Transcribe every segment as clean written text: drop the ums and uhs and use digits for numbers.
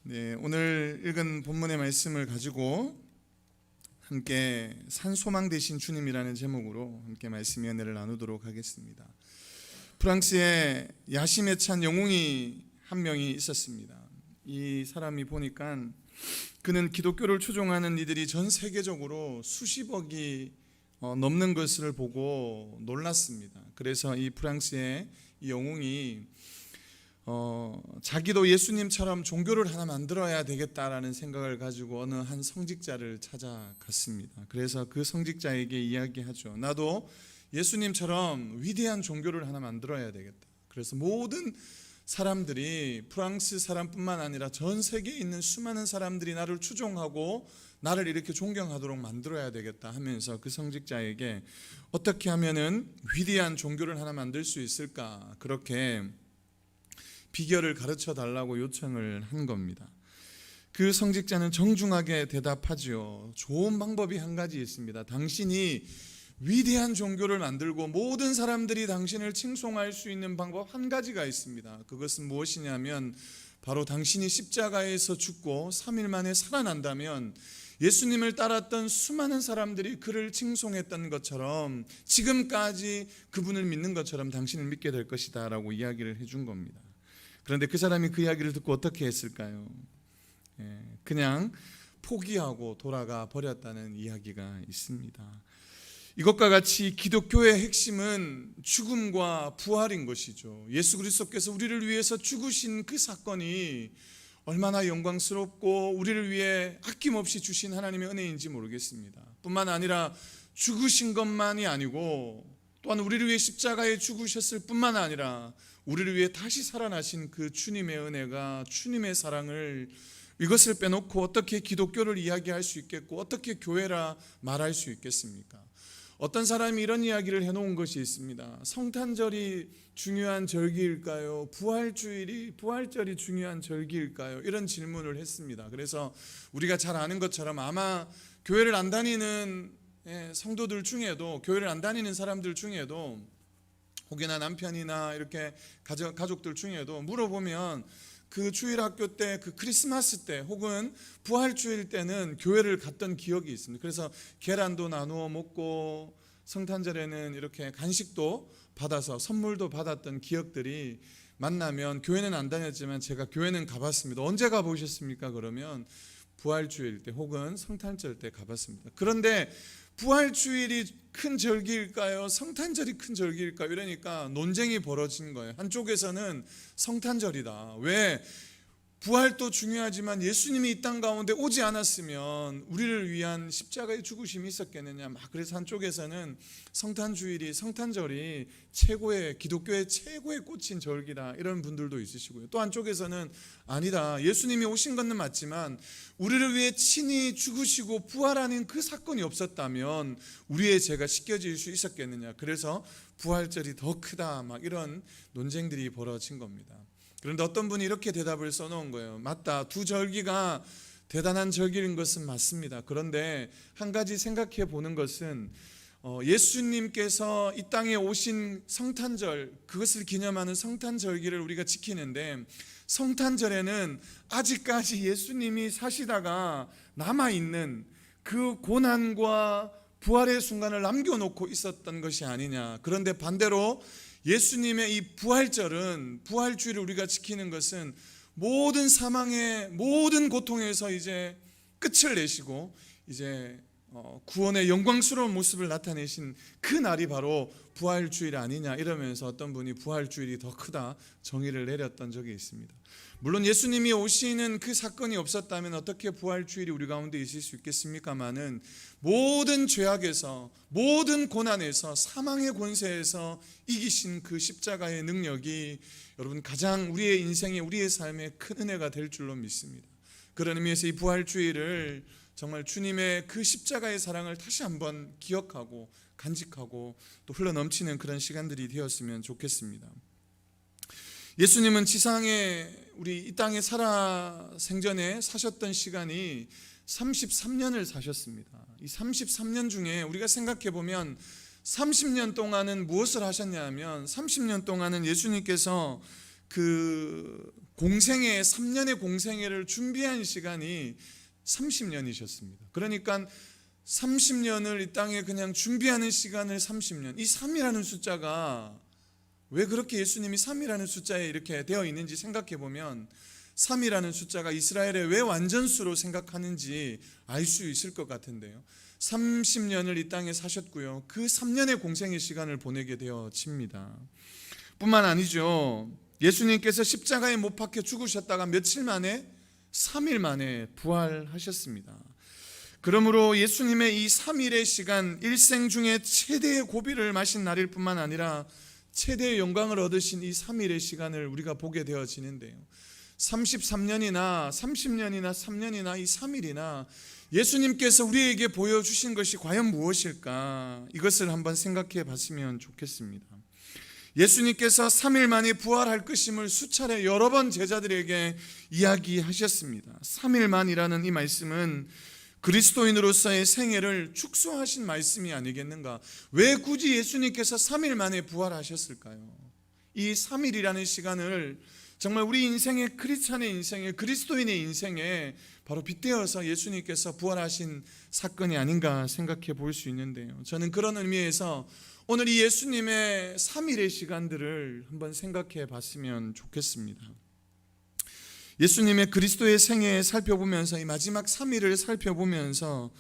네, 오늘 읽은 본문의 말씀을 가지고 함께 산소망 되신 주님이라는 제목으로 함께 말씀의 은혜를 나누도록 하겠습니다. 프랑스에 야심에 찬 영웅이 한 명이 있었습니다. 이 사람이 보니까 그는 기독교를 추종하는 이들이 전 세계적으로 수십억이 넘는 것을 보고 놀랐습니다. 그래서 이 프랑스의 이 영웅이 자기도 예수님처럼 종교를 하나 만들어야 되겠다라는 생각을 가지고 어느 한 성직자를 찾아갔습니다. 그래서 그 성직자에게 이야기하죠. 나도 예수님처럼 위대한 종교를 하나 만들어야 되겠다. 그래서 모든 사람들이, 프랑스 사람뿐만 아니라 전 세계에 있는 수많은 사람들이 나를 추종하고 나를 이렇게 존경하도록 만들어야 되겠다 하면서 그 성직자에게 어떻게 하면은 위대한 종교를 하나 만들 수 있을까, 그렇게 비결을 가르쳐 달라고 요청을 한 겁니다. 그 성직자는 정중하게 대답하지요. 좋은 방법이 한 가지 있습니다. 당신이 위대한 종교를 만들고 모든 사람들이 당신을 칭송할 수 있는 방법 한 가지가 있습니다. 그것은 무엇이냐면 바로 당신이 십자가에서 죽고 3일 만에 살아난다면 예수님을 따랐던 수많은 사람들이 그를 칭송했던 것처럼 지금까지 그분을 믿는 것처럼 당신을 믿게 될 것이다 라고 이야기를 해준 겁니다. 그런데 그 사람이 그 이야기를 듣고 어떻게 했을까요? 그냥 포기하고 돌아가 버렸다는 이야기가 있습니다. 이것과 같이 기독교의 핵심은 죽음과 부활인 것이죠. 예수 그리스도께서 우리를 위해서 죽으신 그 사건이 얼마나 영광스럽고 우리를 위해 아낌없이 주신 하나님의 은혜인지 모르겠습니다. 뿐만 아니라 죽으신 것만이 아니고 또한 우리를 위해 십자가에 죽으셨을 뿐만 아니라 우리를 위해 다시 살아나신 그 주님의 은혜가, 주님의 사랑을, 이것을 빼놓고 어떻게 기독교를 이야기할 수 있겠고 어떻게 교회라 말할 수 있겠습니까? 어떤 사람이 이런 이야기를 해놓은 것이 있습니다. 성탄절이 중요한 절기일까요? 부활절이 중요한 절기일까요? 이런 질문을 했습니다. 그래서 우리가 잘 아는 것처럼 아마 교회를 안 다니는 성도들 중에도, 교회를 안 다니는 사람들 중에도, 혹여나 남편이나 이렇게 가족들 중에도 물어보면 그 주일학교 때, 그 크리스마스 때 혹은 부활주일 때는 교회를 갔던 기억이 있습니다. 그래서 계란도 나누어 먹고 성탄절에는 이렇게 간식도 받아서 선물도 받았던 기억들이, 만나면 교회는 안 다녔지만 제가 교회는 가봤습니다. 언제 가보셨습니까? 그러면 부활주일 때 혹은 성탄절 때 가봤습니다. 그런데 부활주일이 큰 절기일까요? 성탄절이 큰 절기일까요? 이러니까 논쟁이 벌어진 거예요. 한쪽에서는 성탄절이다. 왜? 부활도 중요하지만 예수님이 이 땅 가운데 오지 않았으면 우리를 위한 십자가의 죽으심이 있었겠느냐. 그래서 한쪽에서는 성탄절이 기독교의 최고의 꽂힌 절기다, 이런 분들도 있으시고요. 또 한쪽에서는 아니다, 예수님이 오신 것은 맞지만 우리를 위해 친히 죽으시고 부활하는 그 사건이 없었다면 우리의 죄가 씻겨질 수 있었겠느냐. 그래서 부활절이 더 크다, 이런 논쟁들이 벌어진 겁니다. 그런데 어떤 분이 이렇게 대답을 써놓은 거예요. 맞다, 두 절기가 대단한 절기인 것은 맞습니다. 그런데 한 가지 생각해 보는 것은 예수님께서 이 땅에 오신 성탄절, 그것을 기념하는 성탄절기를 우리가 지키는데, 성탄절에는 아직까지 예수님이 사시다가 남아있는 그 고난과 부활의 순간을 남겨놓고 있었던 것이 아니냐. 그런데 반대로 예수님의 이 부활주일을 우리가 지키는 것은 모든 사망의 모든 고통에서 이제 끝을 내시고 이제 구원의 영광스러운 모습을 나타내신 그 날이 바로 부활주일 아니냐, 이러면서 어떤 분이 부활주일이 더 크다 정의를 내렸던 적이 있습니다. 물론 예수님이 오시는 그 사건이 없었다면 어떻게 부활주일이 우리 가운데 있을 수 있겠습니까마는, 모든 죄악에서, 모든 고난에서, 사망의 권세에서 이기신 그 십자가의 능력이 여러분 가장 우리의 인생에, 우리의 삶에 큰 은혜가 될 줄로 믿습니다. 그런 의미에서 이 부활주일을 정말 주님의 그 십자가의 사랑을 다시 한번 기억하고 간직하고 또 흘러넘치는 그런 시간들이 되었으면 좋겠습니다. 예수님은 지상에, 우리 이 땅에 생전에 사셨던 시간이 33년을 사셨습니다. 이 33년 중에 우리가 생각해 보면 30년 동안은 무엇을 하셨냐 하면, 30년 동안은 예수님께서 그 공생애 3년의 공생애를 준비한 시간이 30년이셨습니다. 그러니까 30년을 이 땅에 그냥 준비하는 시간을 30년. 이 3이라는 숫자가 왜 그렇게 예수님이 3이라는 숫자에 이렇게 되어 있는지 생각해 보면 3이라는 숫자가 이스라엘의 왜 완전수로 생각하는지 알 수 있을 것 같은데요. 30년을 이 땅에 사셨고요. 그 3년의 공생의 시간을 보내게 되어집니다. 뿐만 아니죠. 예수님께서 십자가에 못 박혀 죽으셨다가 며칠 만에 3일 만에 부활하셨습니다. 그러므로 예수님의 이 3일의 시간, 일생 중에 최대의 고비를 마신 날일 뿐만 아니라 최대의 영광을 얻으신 이 3일의 시간을 우리가 보게 되어지는데요. 33년이나 30년이나 3년이나 이 3일이나 예수님께서 우리에게 보여주신 것이 과연 무엇일까? 이것을 한번 생각해 봤으면 좋겠습니다. 예수님께서 3일 만에 부활할 것임을 수차례 여러 번 제자들에게 이야기하셨습니다. 3일 만이라는 이 말씀은 그리스도인으로서의 생애를 축소하신 말씀이 아니겠는가? 왜 굳이 예수님께서 3일 만에 부활하셨을까요? 이 3일이라는 시간을 정말 우리 인생의 크리스찬의 인생에, 그리스도인의 인생에 바로 빗대어서 예수님께서 부활하신 사건이 아닌가 생각해 볼 수 있는데요. 저는 그런 의미에서 오늘 이 예수님의 3일의 시간들을 한번 생각해 봤으면 좋겠습니다. 예수님의 그리스도의 생애 살펴보면서 이 마지막 3일을 살펴보면서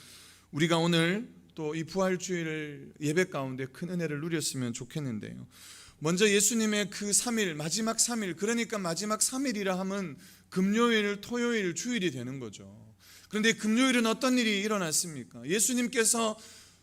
우리가 오늘 또 이 부활주일 예배 가운데 큰 은혜를 누렸으면 좋겠는데요. 먼저 예수님의 그 3일, 마지막 3일, 그러니까 마지막 3일이라 하면 금요일, 토요일, 주일이 되는 거죠. 그런데 금요일은 어떤 일이 일어났습니까? 예수님께서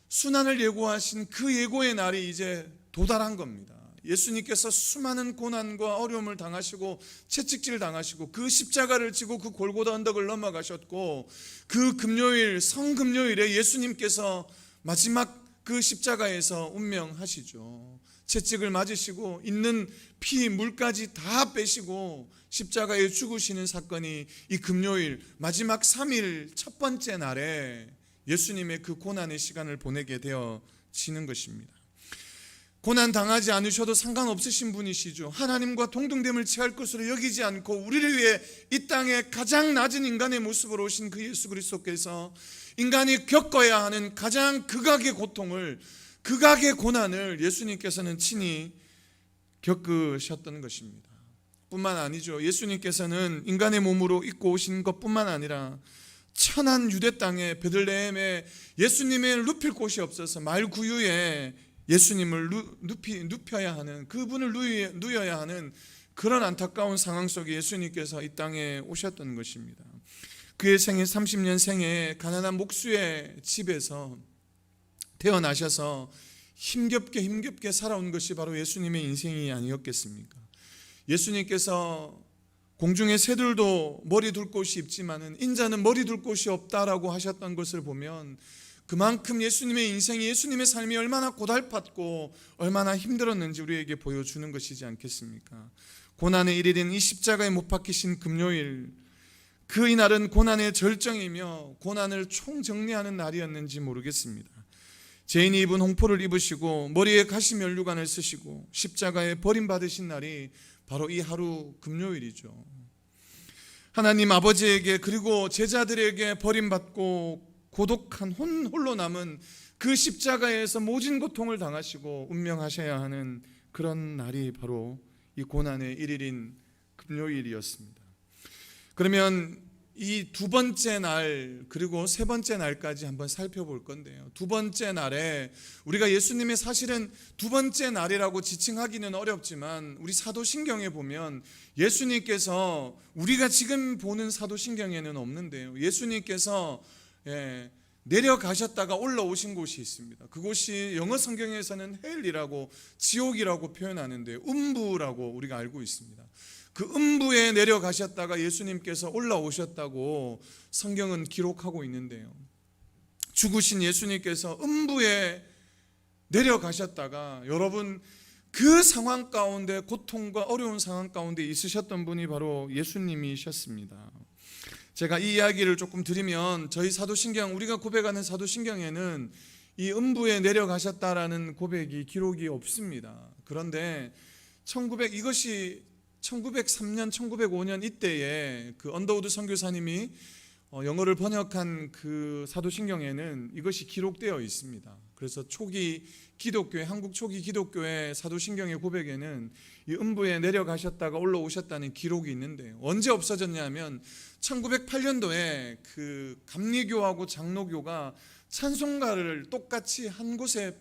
순환을 예고하신 그 예고의 날이 이제 도달한 겁니다. 예수님께서 수많은 고난과 어려움을 당하시고 채찍질 당하시고 그 십자가를 지고 그 골고다 언덕을 넘어가셨고 그 금요일, 성금요일에 예수님께서 마지막 그 십자가에서 운명하시죠. 채찍을 맞으시고 있는 피, 물까지 다 빼시고 십자가에 죽으시는 사건이 이 금요일 마지막 3일 첫 번째 날에 예수님의 그 고난의 시간을 보내게 되어지는 것입니다. 고난 당하지 않으셔도 상관없으신 분이시죠. 하나님과 동등됨을 취할 것으로 여기지 않고 우리를 위해 이 땅에 가장 낮은 인간의 모습으로 오신 그 예수 그리스도께서 인간이 겪어야 하는 가장 극악의 고통을, 극악의 고난을 예수님께서는 친히 겪으셨던 것입니다. 뿐만 아니죠. 예수님께서는 인간의 몸으로 입고 오신 것뿐만 아니라 천한 유대 땅에 베들레헴에 예수님을 눕힐 곳이 없어서 말구유에 예수님을 눕혀야 하는, 그분을 누여야 하는 그런 안타까운 상황 속에 예수님께서 이 땅에 오셨던 것입니다. 그의 생애 30년 생에 가난한 목수의 집에서 태어나셔서 힘겹게 살아온 것이 바로 예수님의 인생이 아니었겠습니까? 예수님께서 공중의 새들도 머리 둘 곳이 있지만은 인자는 머리 둘 곳이 없다라고 하셨던 것을 보면 그만큼 예수님의 인생이, 예수님의 삶이 얼마나 고달팠고 얼마나 힘들었는지 우리에게 보여주는 것이지 않겠습니까? 고난의 1일인 이 십자가에 못 박히신 금요일, 그 이날은 고난의 절정이며 고난을 총정리하는 날이었는지 모르겠습니다. 죄인이 입은 홍포를 입으시고 머리에 가시면류관을 쓰시고 십자가에 버림받으신 날이 바로 이 하루 금요일이죠. 하나님 아버지에게 그리고 제자들에게 버림받고 고독한 홀로 남은 그 십자가에서 모진 고통을 당하시고 운명하셔야 하는 그런 날이 바로 이 고난의 1일인 금요일이었습니다. 그러면 이 두 번째 날 그리고 세 번째 날까지 한번 살펴볼 건데요. 두 번째 날에 우리가 예수님의 사실은 두 번째 날이라고 지칭하기는 어렵지만 우리 사도신경에 보면 예수님께서 우리가 지금 보는 사도신경에는 없는데요. 예수님께서 내려가셨다가 올라오신 곳이 있습니다. 그곳이 영어 성경에서는 헬이라고, 지옥이라고 표현하는데 음부라고 우리가 알고 있습니다. 그 음부에 내려가셨다가 예수님께서 올라오셨다고 성경은 기록하고 있는데요. 죽으신 예수님께서 음부에 내려가셨다가 여러분 그 상황 가운데, 고통과 어려운 상황 가운데 있으셨던 분이 바로 예수님이셨습니다. 제가 이 이야기를 조금 드리면 저희 사도신경, 우리가 고백하는 사도신경에는 이 음부에 내려가셨다라는 고백이 기록이 없습니다. 그런데 이것이 1903년, 1905년 이때에 그 언더우드 선교사님이 영어를 번역한 그 사도신경에는 이것이 기록되어 있습니다. 그래서 초기 기독교회, 한국 초기 기독교회 사도신경의 고백에는 이 음부에 내려가셨다가 올라오셨다는 기록이 있는데요. 언제 없어졌냐면 1908년도에 그 감리교하고 장로교가 찬송가를 똑같이 한 곳에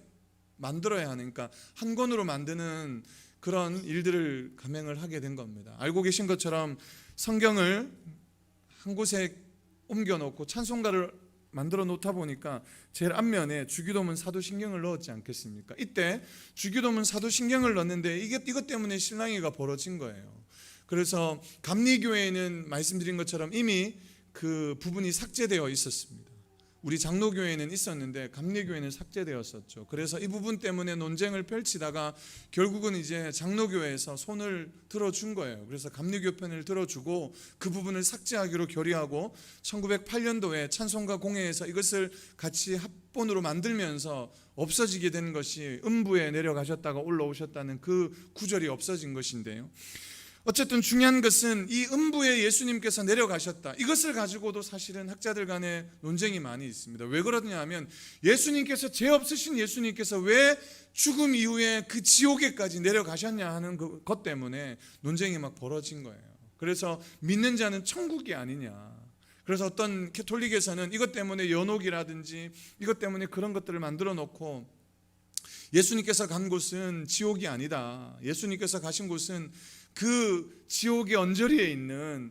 만들어야 하는, 그러니까 한 권으로 만드는 그런 일들을 감행을 하게 된 겁니다. 알고 계신 것처럼 성경을 한 곳에 옮겨놓고 찬송가를 만들어 놓다 보니까 제일 앞면에 주기도문 사도신경을 넣었지 않겠습니까? 이때 주기도문 사도신경을 넣었는데 이것 때문에 실랑이가 벌어진 거예요. 그래서 감리교회에는 말씀드린 것처럼 이미 그 부분이 삭제되어 있었습니다. 우리 장로교회는 있었는데 감리교회는 삭제되었었죠. 그래서 이 부분 때문에 논쟁을 펼치다가 결국은 이제 장로교회에서 손을 들어준 거예요. 그래서 감리교 편을 들어주고 그 부분을 삭제하기로 결의하고 1908년도에 찬송가 공회에서 이것을 같이 합본으로 만들면서 없어지게 된 것이 음부에 내려가셨다가 올라오셨다는 그 구절이 없어진 것인데요. 어쨌든 중요한 것은 이 음부에 예수님께서 내려가셨다, 이것을 가지고도 사실은 학자들 간에 논쟁이 많이 있습니다. 왜 그러냐 하면 예수님께서, 죄 없으신 예수님께서 왜 죽음 이후에 그 지옥에까지 내려가셨냐 하는 것 때문에 논쟁이 막 벌어진 거예요. 그래서 믿는 자는 천국이 아니냐. 그래서 어떤 캐톨릭에서는 이것 때문에 연옥이라든지 이것 때문에 그런 것들을 만들어 놓고 예수님께서 간 곳은 지옥이 아니다, 예수님께서 가신 곳은 그 지옥의 언저리에 있는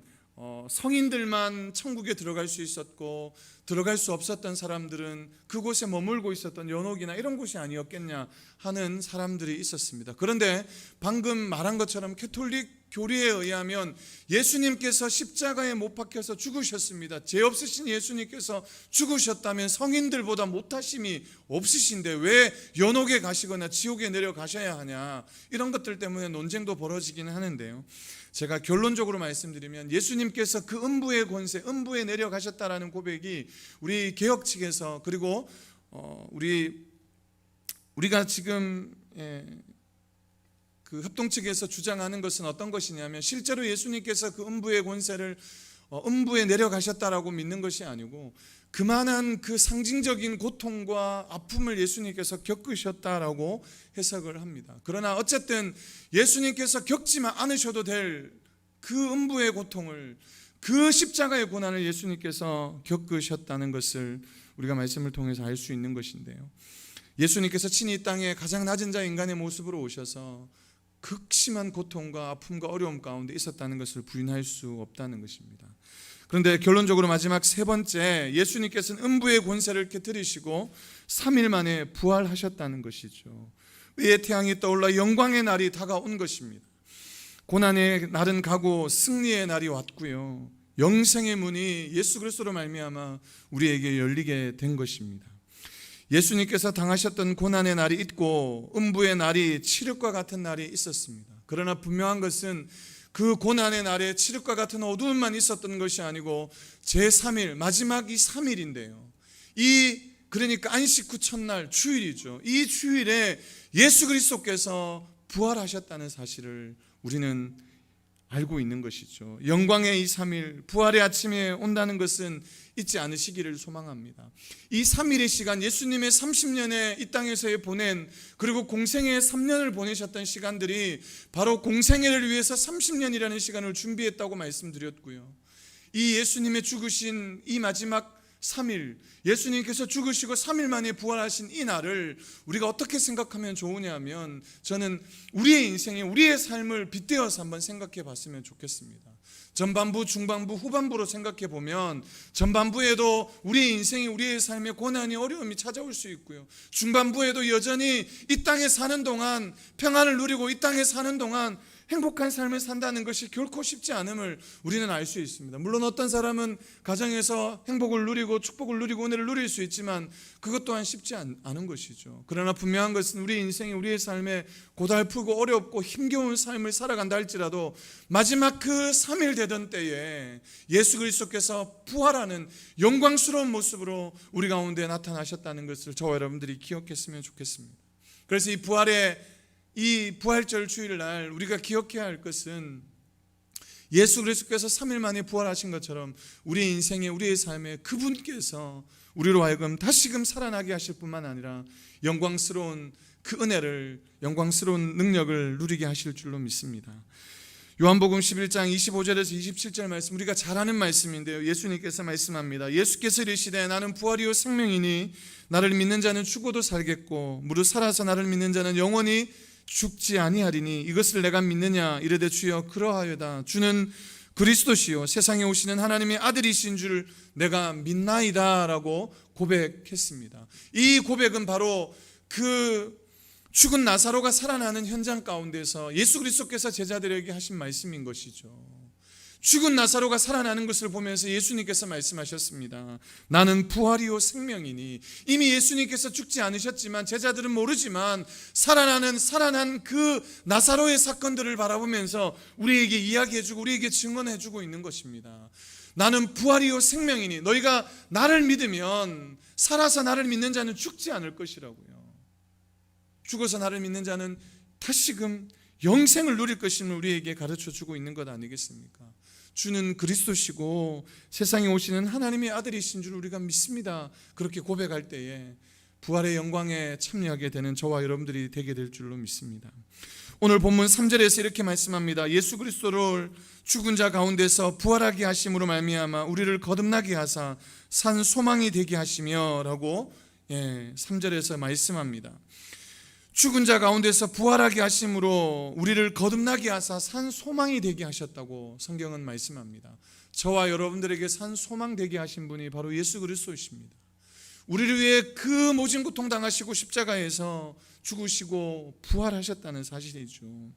성인들만 천국에 들어갈 수 있었고 들어갈 수 없었던 사람들은 그곳에 머물고 있었던 연옥이나 이런 곳이 아니었겠냐 하는 사람들이 있었습니다. 그런데 방금 말한 것처럼 캐톨릭 교리에 의하면 예수님께서 십자가에 못 박혀서 죽으셨습니다. 죄 없으신 예수님께서 죽으셨다면 성인들보다 못하심이 없으신데 왜 연옥에 가시거나 지옥에 내려가셔야 하냐, 이런 것들 때문에 논쟁도 벌어지긴 하는데요. 제가 결론적으로 말씀드리면 예수님께서 그 음부의 권세, 음부에 내려가셨다라는 고백이 우리 개혁 측에서, 그리고 우리가 지금 그 협동 측에서 주장하는 것은 어떤 것이냐면, 실제로 예수님께서 그 음부의 권세를 음부에 내려가셨다라고 믿는 것이 아니고 그만한 그 상징적인 고통과 아픔을 예수님께서 겪으셨다라고 해석을 합니다. 그러나 어쨌든 예수님께서 겪지만 않으셔도 될 그 음부의 고통을, 그 십자가의 고난을 예수님께서 겪으셨다는 것을 우리가 말씀을 통해서 알 수 있는 것인데요. 예수님께서 친히 이 땅에 가장 낮은 자 인간의 모습으로 오셔서 극심한 고통과 아픔과 어려움 가운데 있었다는 것을 부인할 수 없다는 것입니다. 그런데 결론적으로 마지막 세 번째, 예수님께서는 음부의 권세를 깨뜨리시고 3일 만에 부활하셨다는 것이죠. 의의 태양이 떠올라 영광의 날이 다가온 것입니다. 고난의 날은 가고 승리의 날이 왔고요, 영생의 문이 예수 그리스도로 말미암아 우리에게 열리게 된 것입니다. 예수님께서 당하셨던 고난의 날이 있고 음부의 날이 칠흑과 같은 날이 있었습니다. 그러나 분명한 것은 그 고난의 날에 칠흑과 같은 어두움만 있었던 것이 아니고 제3일, 마지막 이 3일인데요. 그러니까 안식 후 첫날 주일이죠. 이 주일에 예수 그리스도께서 부활하셨다는 사실을 우리는 알고 있는 것이죠. 영광의 이 3일, 부활의 아침에 온다는 것은 잊지 않으시기를 소망합니다. 이 3일의 시간, 예수님의 30년의 이 땅에서의 보낸, 그리고 공생의 3년을 보내셨던 시간들이 바로 공생애를 위해서 30년이라는 시간을 준비했다고 말씀드렸고요, 이 예수님의 죽으신 이 마지막 3일, 예수님께서 죽으시고 3일 만에 부활하신 이 날을 우리가 어떻게 생각하면 좋으냐 하면, 저는 우리의 인생에, 우리의 삶을 빗대어서 한번 생각해 봤으면 좋겠습니다. 전반부, 중반부, 후반부로 생각해 보면 전반부에도 우리의 인생이, 우리의 삶에 고난이, 어려움이 찾아올 수 있고요, 중반부에도 여전히 이 땅에 사는 동안 평안을 누리고 이 땅에 사는 동안 행복한 삶을 산다는 것이 결코 쉽지 않음을 우리는 알 수 있습니다. 물론 어떤 사람은 가정에서 행복을 누리고 축복을 누리고 은혜를 누릴 수 있지만 그것 또한 쉽지 않은 것이죠. 그러나 분명한 것은 우리 인생이, 우리의 삶에 고달프고 어렵고 힘겨운 삶을 살아간다 할지라도 마지막 그 3일 되던 때에 예수 그리스도께서 부활하는 영광스러운 모습으로 우리 가운데 나타나셨다는 것을 저와 여러분들이 기억했으면 좋겠습니다. 그래서 이 부활절 주일날 우리가 기억해야 할 것은 예수 그리스도께서 3일 만에 부활하신 것처럼 우리의 인생에, 우리의 삶에 그분께서 우리로 하여금 다시금 살아나게 하실 뿐만 아니라 영광스러운 그 은혜를, 영광스러운 능력을 누리게 하실 줄로 믿습니다. 요한복음 11장 25절에서 27절 말씀, 우리가 잘 아는 말씀인데요, 예수님께서 말씀합니다. 예수께서 이르시되 나는 부활이요 생명이니 나를 믿는 자는 죽어도 살겠고 무릇 살아서 나를 믿는 자는 영원히 죽지 아니하리니 이것을 내가 믿느냐 이르되 주여 그러하여다. 주는 그리스도시요 세상에 오시는 하나님의 아들이신 줄 내가 믿나이다 라고 고백했습니다. 이 고백은 바로 그 죽은 나사로가 살아나는 현장 가운데서 예수 그리스도께서 제자들에게 하신 말씀인 것이죠. 죽은 나사로가 살아나는 것을 보면서 예수님께서 말씀하셨습니다. 나는 부활이요 생명이니. 이미 예수님께서 죽지 않으셨지만 제자들은 모르지만 살아난 그 나사로의 사건들을 바라보면서 우리에게 이야기해주고 우리에게 증언해주고 있는 것입니다. 나는 부활이요 생명이니 너희가 나를 믿으면, 살아서 나를 믿는 자는 죽지 않을 것이라고요. 죽어서 나를 믿는 자는 다시금 영생을 누릴 것임을 우리에게 가르쳐주고 있는 것 아니겠습니까? 주는 그리스도시고 세상에 오시는 하나님의 아들이신 줄 우리가 믿습니다. 그렇게 고백할 때에 부활의 영광에 참여하게 되는 저와 여러분들이 되게 될 줄로 믿습니다. 오늘 본문 3절에서 이렇게 말씀합니다. 예수 그리스도를 죽은 자 가운데서 부활하게 하심으로 말미암아 우리를 거듭나게 하사 산 소망이 되게 하시며 라고 3절에서 말씀합니다. 죽은 자 가운데서 부활하게 하심으로 우리를 거듭나게 하사 산 소망이 되게 하셨다고 성경은 말씀합니다. 저와 여러분들에게 산 소망 되게 하신 분이 바로 예수 그리스도이십니다. 우리를 위해 그 모진 고통 당하시고 십자가에서 죽으시고 부활하셨다는 사실이죠.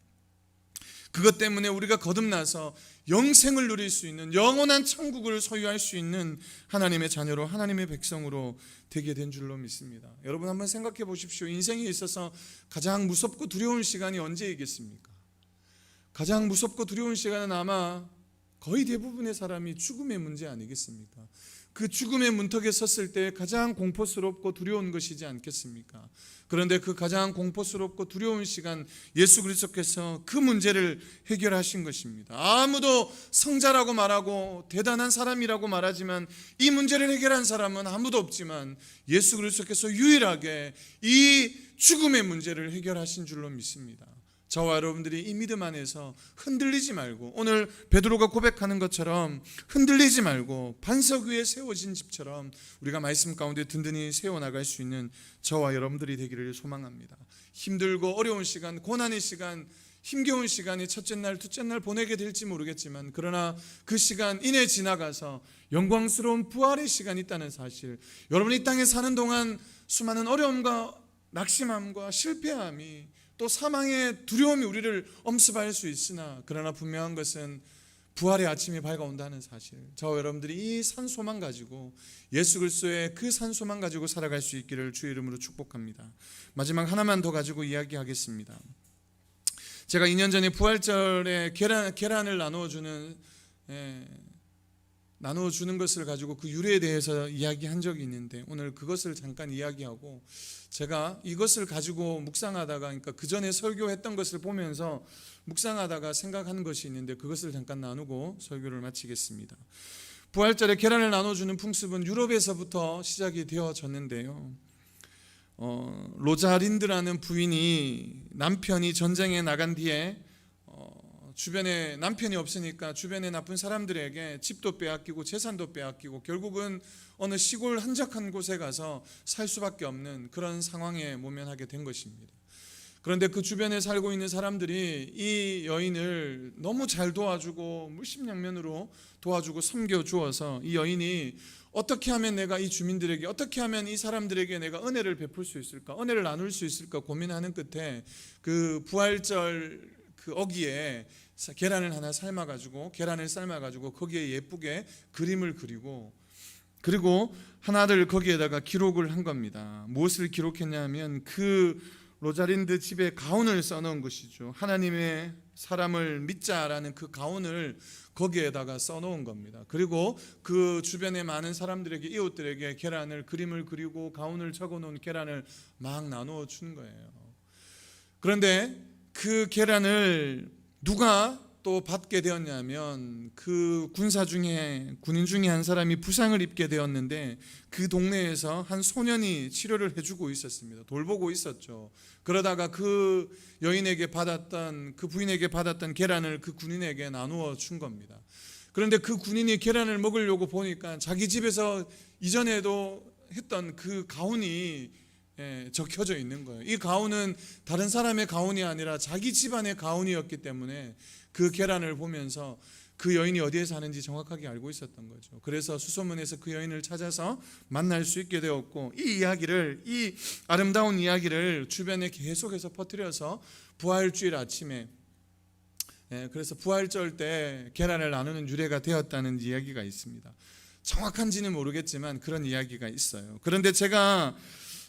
그것 때문에 우리가 거듭나서 영생을 누릴 수 있는, 영원한 천국을 소유할 수 있는 하나님의 자녀로, 하나님의 백성으로 되게 된 줄로 믿습니다. 여러분 한번 생각해 보십시오. 인생에 있어서 가장 무섭고 두려운 시간이 언제이겠습니까? 가장 무섭고 두려운 시간은 아마 거의 대부분의 사람이 죽음의 문제 아니겠습니까? 그 죽음의 문턱에 섰을 때 가장 공포스럽고 두려운 것이지 않겠습니까? 그런데 그 가장 공포스럽고 두려운 시간, 예수 그리스도께서 그 문제를 해결하신 것입니다. 아무도 성자라고 말하고 대단한 사람이라고 말하지만 이 문제를 해결한 사람은 아무도 없지만 예수 그리스도께서 유일하게 이 죽음의 문제를 해결하신 줄로 믿습니다. 저와 여러분들이 이 믿음 안에서 흔들리지 말고, 오늘 베드로가 고백하는 것처럼 흔들리지 말고 반석 위에 세워진 집처럼 우리가 말씀 가운데 든든히 세워나갈 수 있는 저와 여러분들이 되기를 소망합니다. 힘들고 어려운 시간, 고난의 시간, 힘겨운 시간이 첫째 날, 둘째 날 보내게 될지 모르겠지만 그러나 그 시간 이내 지나가서 영광스러운 부활의 시간이 있다는 사실, 여러분이 이 땅에 사는 동안 수많은 어려움과 낙심함과 실패함이 또 사망의 두려움이 우리를 엄습할 수 있으나 그러나 분명한 것은 부활의 아침이 밝아온다는 사실, 저와 여러분들이 이 산소만 가지고, 예수 그리스도의 그 산소만 가지고 살아갈 수 있기를 주의 이름으로 축복합니다. 마지막 하나만 더 가지고 이야기하겠습니다. 제가 2년 전에 부활절에 계란을 나눠주는 것을 가지고 그 유래에 대해서 이야기한 적이 있는데 오늘 그것을 잠깐 이야기하고, 제가 이것을 가지고 묵상하다가, 그러니까 그 전에 설교했던 것을 보면서 묵상하다가 생각하는 것이 있는데 그것을 잠깐 나누고 설교를 마치겠습니다. 부활절에 계란을 나눠주는 풍습은 유럽에서부터 시작이 되어졌는데요, 로자린드라는 부인이 남편이 전쟁에 나간 뒤에 주변에 남편이 없으니까 주변에 나쁜 사람들에게 집도 빼앗기고 재산도 빼앗기고 결국은 어느 시골 한적한 곳에 가서 살 수밖에 없는 그런 상황에 모면하게 된 것입니다. 그런데 그 주변에 살고 있는 사람들이 이 여인을 너무 잘 도와주고 물심양면으로 도와주고 섬겨주어서 이 여인이 어떻게 하면 내가 이 주민들에게, 어떻게 하면 이 사람들에게 내가 은혜를 베풀 수 있을까, 은혜를 나눌 수 있을까 고민하는 끝에 그 부활절 그 어기에 계란을 삶아가지고 거기에 예쁘게 그림을 그리고 하나를 거기에다가 기록을 한 겁니다. 무엇을 기록했냐면 그 로자린드 집에 가운을 써놓은 것이죠. 하나님의 사람을 믿자라는 그 가운을 거기에다가 써놓은 겁니다. 그리고 그 주변에 많은 사람들에게, 이웃들에게 그림을 그리고 가운을 적어놓은 계란을 막 나누어 준 거예요. 그런데 그 계란을 누가 또 받게 되었냐면 그 군인 중에 한 사람이 부상을 입게 되었는데 그 동네에서 한 소년이 치료를 해주고 있었습니다. 돌보고 있었죠. 그러다가 그 부인에게 받았던 계란을 그 군인에게 나누어 준 겁니다. 그런데 그 군인이 계란을 먹으려고 보니까 자기 집에서 이전에도 했던 그 가훈이 적혀져 있는 거예요. 이 가훈은 다른 사람의 가훈이 아니라 자기 집안의 가훈이었기 때문에 그 계란을 보면서 그 여인이 어디에 사는지 정확하게 알고 있었던 거죠. 그래서 수소문에서 그 여인을 찾아서 만날 수 있게 되었고, 이 아름다운 이야기를 주변에 계속해서 퍼뜨려서 부활주일 아침에, 그래서 부활절 때 계란을 나누는 유래가 되었다는 이야기가 있습니다. 정확한지는 모르겠지만 그런 이야기가 있어요. 그런데 제가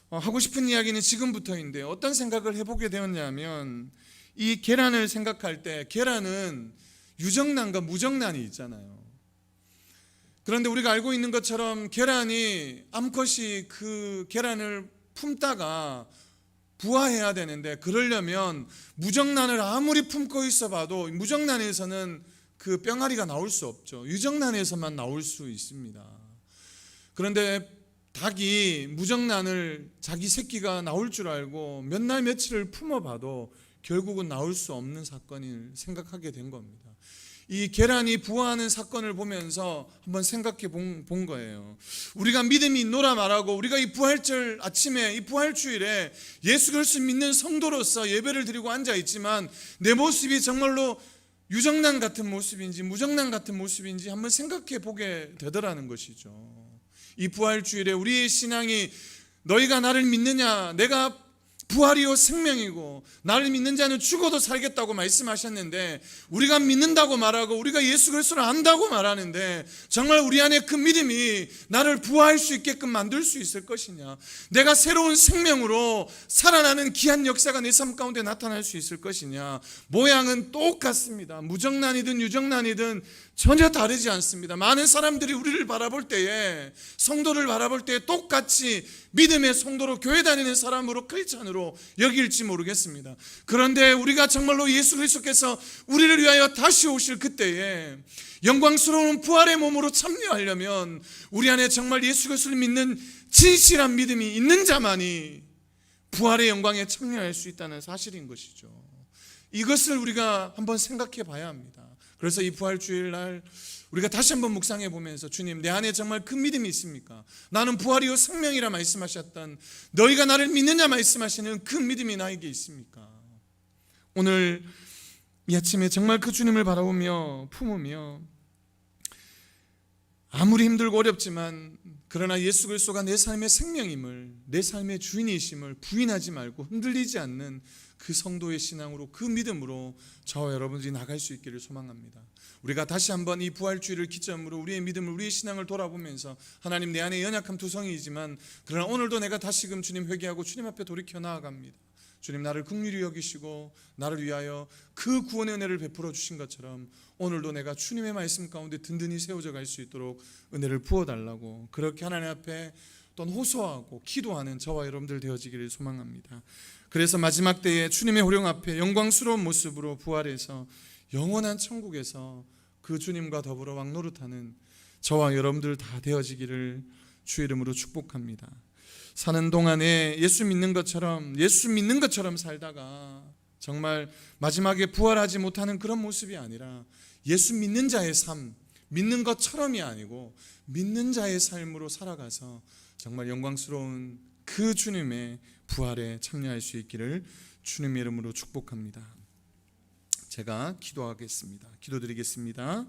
하고 싶은 이야기는 지금부터인데, 어떤 생각을 해보게 되었냐면, 이 계란을 생각할 때 계란은 유정란과 무정란이 있잖아요. 그런데 우리가 알고 있는 것처럼 계란이 암컷이 그 계란을 품다가 부화해야 되는데, 그러려면 무정란을 아무리 품고 있어 봐도 무정란에서는 그 뿅아리가 나올 수 없죠. 유정란에서만 나올 수 있습니다. 그런데 닭이 무정란을 자기 새끼가 나올 줄 알고 몇 날 며칠을 품어봐도 결국은 나올 수 없는 사건을 생각하게 된 겁니다. 이 계란이 부화하는 사건을 보면서 한번 생각해 본 거예요. 우리가 믿음이 있노라 말하고, 우리가 이 부활절 아침에, 이 부활주일에 예수 그리스도 믿는 성도로서 예배를 드리고 앉아 있지만, 내 모습이 정말로 유정란 같은 모습인지 무정란 같은 모습인지 한번 생각해 보게 되더라는 것이죠. 이 부활주일에 우리의 신앙이, 너희가 나를 믿느냐, 내가 부활이요 생명이고 나를 믿는 자는 죽어도 살겠다고 말씀하셨는데, 우리가 믿는다고 말하고 우리가 예수 그리스도를 안다고 말하는데, 정말 우리 안에 그 믿음이 나를 부활할 수 있게끔 만들 수 있을 것이냐, 내가 새로운 생명으로 살아나는 귀한 역사가 내 삶 가운데 나타날 수 있을 것이냐. 모양은 똑같습니다. 무정란이든 유정란이든 전혀 다르지 않습니다. 많은 사람들이 우리를 바라볼 때에, 성도를 바라볼 때에 똑같이 믿음의 성도로, 교회 다니는 사람으로, 크리스찬으로 여길지 모르겠습니다. 그런데 우리가 정말로 예수 그리스도께서 우리를 위하여 다시 오실 그때에 영광스러운 부활의 몸으로 참여하려면, 우리 안에 정말 예수 그리스도를 믿는 진실한 믿음이 있는 자만이 부활의 영광에 참여할 수 있다는 사실인 것이죠. 이것을 우리가 한번 생각해 봐야 합니다. 그래서 이 부활주일날 우리가 다시 한번 묵상해 보면서, 주님, 내 안에 정말 그 믿음이 있습니까? 나는 부활이요 생명이라 말씀하셨던, 너희가 나를 믿느냐 말씀하시는 그 믿음이 나에게 있습니까? 오늘 이 아침에 정말 그 주님을 바라보며 품으며, 아무리 힘들고 어렵지만 그러나 예수 그리스도가 내 삶의 생명임을, 내 삶의 주인이심을 부인하지 말고 흔들리지 않는 그 성도의 신앙으로, 그 믿음으로 저와 여러분들이 나갈 수 있기를 소망합니다. 우리가 다시 한번 이 부활주의를 기점으로 우리의 믿음을, 우리의 신앙을 돌아보면서, 하나님, 내 안에 연약함 투성이지만 그러나 오늘도 내가 다시금 주님 회개하고 주님 앞에 돌이켜 나아갑니다. 주님, 나를 긍휼히 여기시고 나를 위하여 그 구원의 은혜를 베풀어 주신 것처럼 오늘도 내가 주님의 말씀 가운데 든든히 세워져 갈 수 있도록 은혜를 부어달라고, 그렇게 하나님 앞에 또는 호소하고 기도하는 저와 여러분들 되어지기를 소망합니다. 그래서 마지막 때에 주님의 호령 앞에 영광스러운 모습으로 부활해서 영원한 천국에서 그 주님과 더불어 왕노릇하는 저와 여러분들 다 되어지기를 주 이름으로 축복합니다. 사는 동안에 예수 믿는 것처럼 살다가 정말 마지막에 부활하지 못하는 그런 모습이 아니라, 예수 믿는 자의 삶, 믿는 것처럼이 아니고 믿는 자의 삶으로 살아가서 정말 영광스러운 그 주님의 부활에 참여할 수 있기를 주님의 이름으로 축복합니다. 제가 기도하겠습니다. 기도드리겠습니다.